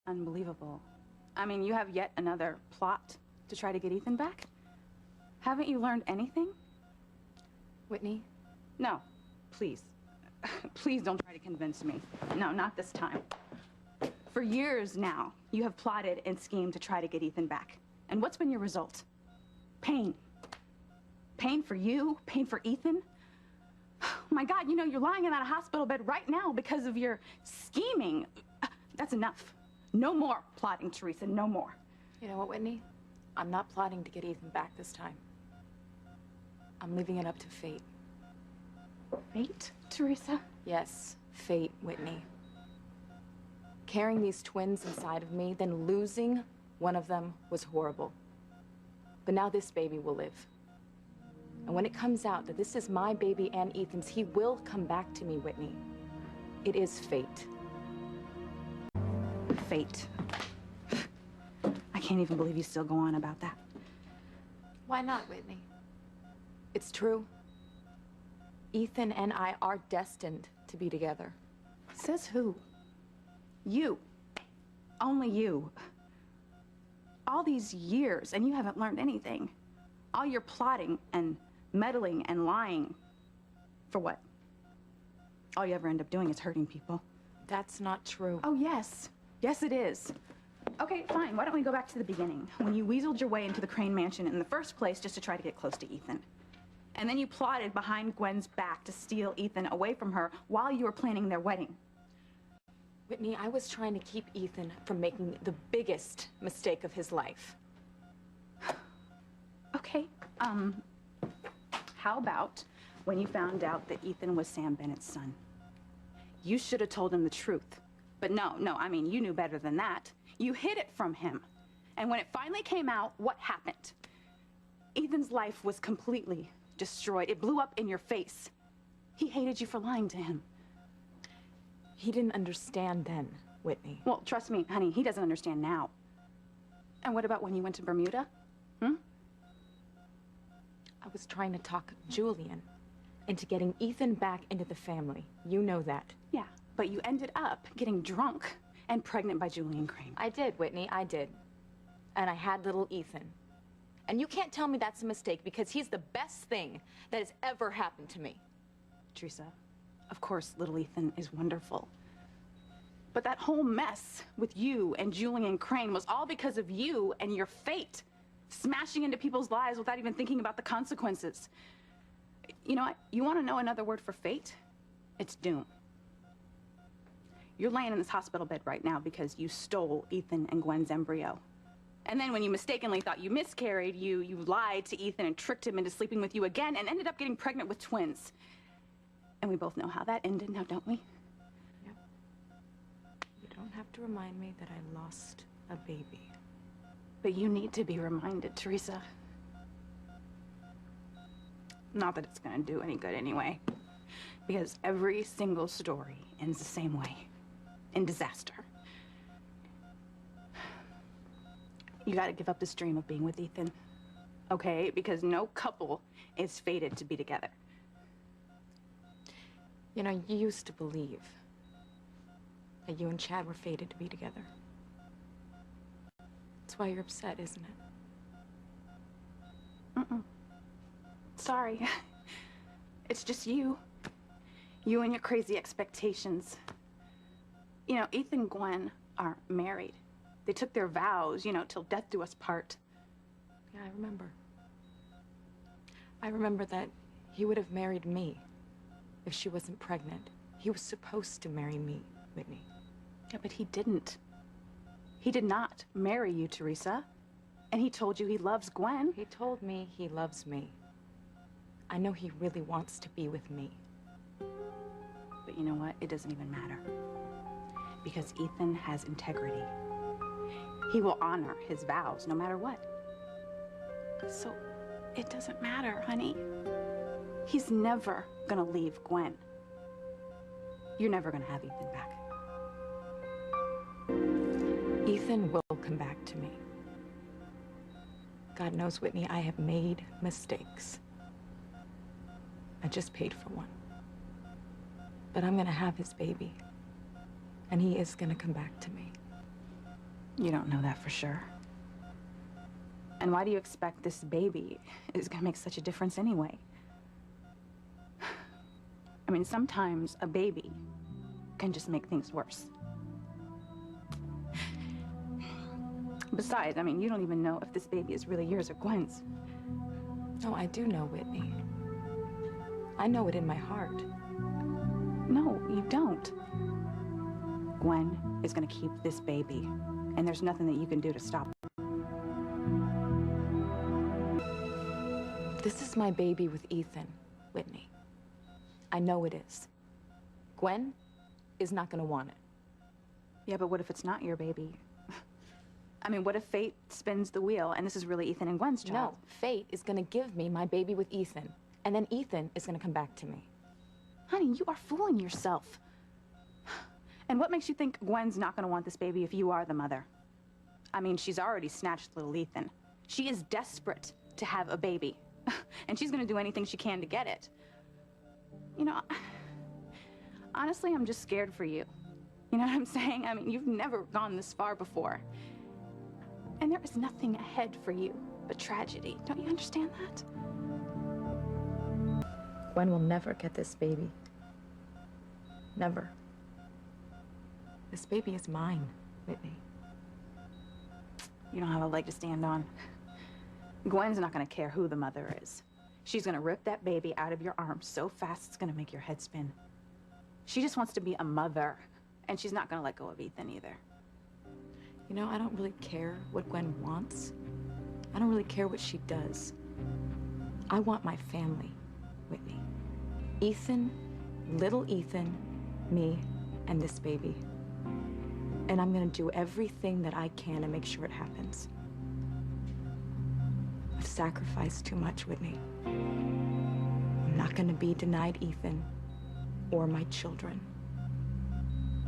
Unbelievable. I mean, you have yet another plot to try to get Ethan back? Haven't you learned anything? Whitney? No, please. Please don't try to convince me. No, not this time. For years now, you have plotted and schemed to try to get Ethan back. And what's been your result? Pain. Pain for you, pain for Ethan. Oh my God, you know, you're lying in that hospital bed right now because of your scheming. That's enough. No more plotting, Theresa, no more. You know what, Whitney? I'm not plotting to get Ethan back this time. I'm leaving it up to fate. Fate, Theresa? Yes, fate, Whitney. Carrying these twins inside of me, then losing one of them was horrible. But now this baby will live. And when it comes out that this is my baby and Ethan's, he will come back to me, Whitney. It is fate. Fate. I can't even believe you still go on about that. Why not, Whitney? It's true. Ethan and I are destined to be together. Says who? You. Only you. All these years, and you haven't learned anything. All your plotting and meddling and lying. For what? All you ever end up doing is hurting people. That's not true. Oh, yes. Yes, it is. Okay, fine. Why don't we go back to the beginning, when you weaseled your way into the Crane Mansion in the first place just to try to get close to Ethan. And then you plotted behind Gwen's back to steal Ethan away from her while you were planning their wedding. Whitney, I was trying to keep Ethan from making the biggest mistake of his life. Okay, how about when you found out that Ethan was Sam Bennett's son? You should have told him the truth. But no, I mean, you knew better than that. You hid it from him. And when it finally came out, what happened? Ethan's life was completely destroyed. It blew up in your face. He hated you for lying to him. He didn't understand then, Whitney. Well, trust me, honey, he doesn't understand now. And what about when you went to Bermuda? I was trying to talk Julian into getting Ethan back into the family. You know that. Yeah, but you ended up getting drunk and pregnant by Julian Crane. I did, Whitney, I did. And I had little Ethan. And you can't tell me that's a mistake because he's the best thing that has ever happened to me. Theresa, of course, little Ethan is wonderful. But that whole mess with you and Julian Crane was all because of you and your fate. Smashing into people's lives without even thinking about the consequences. You know what? You want to know another word for fate? It's doom. You're laying in this hospital bed right now because you stole Ethan and Gwen's embryo. And then when you mistakenly thought you miscarried, you lied to Ethan and tricked him into sleeping with you again and ended up getting pregnant with twins. And we both know how that ended now, don't we? Yep. You don't have to remind me that I lost a baby. But you need to be reminded, Theresa. Not that it's gonna do any good anyway. Because every single story ends the same way. In disaster. You gotta give up this dream of being with Ethan. Okay? Because no couple is fated to be together. You know, you used to believe that you and Chad were fated to be together. That's why you're upset, isn't it? Sorry. It's just you. You and your crazy expectations. You know, Ethan and Gwen are married. They took their vows, you know, till death do us part. Yeah, I remember. I remember that he would have married me if she wasn't pregnant. He was supposed to marry me, Whitney. Yeah, but he didn't. He did not marry you, Theresa. And he told you he loves Gwen. He told me he loves me. I know he really wants to be with me. But you know what? It doesn't even matter. Because Ethan has integrity. He will honor his vows no matter what. So it doesn't matter, honey. He's never gonna leave Gwen. You're never gonna have Ethan back. Ethan will come back to me. God knows, Whitney, I have made mistakes. I just paid for one. But I'm gonna have his baby. And he is gonna come back to me. You don't know that for sure. And why do you expect this baby is gonna make such a difference anyway? I mean, sometimes a baby can just make things worse. Besides, I mean, you don't even know if this baby is really yours or Gwen's. No, I do know, Whitney. I know it in my heart. No, you don't. Gwen is gonna keep this baby, and there's nothing that you can do to stop her. This is my baby with Ethan, Whitney. I know it is. Gwen is not gonna want it. Yeah, but what if it's not your baby? I mean, what if fate spins the wheel and this is really Ethan and Gwen's child? No, fate is gonna give me my baby with Ethan, and then Ethan is gonna come back to me. Honey, you are fooling yourself. And what makes you think Gwen's not gonna want this baby if you are the mother? I mean, she's already snatched little Ethan. She is desperate to have a baby. And she's gonna do anything she can to get it. You know, honestly, I'm just scared for you. You know what I'm saying? I mean, you've never gone this far before. And there is nothing ahead for you but tragedy. Don't you understand that? Gwen will never get this baby. Never. This baby is mine, Whitney. You don't have a leg to stand on. Gwen's not gonna care who the mother is. She's gonna rip that baby out of your arms so fast it's gonna make your head spin. She just wants to be a mother, and she's not gonna let go of Ethan either. You know, I don't really care what Gwen wants. I don't really care what she does. I want my family, Whitney. Ethan, little Ethan, me, and this baby. And I'm gonna do everything that I can to make sure it happens. I've sacrificed too much, Whitney. I'm not gonna be denied Ethan or my children.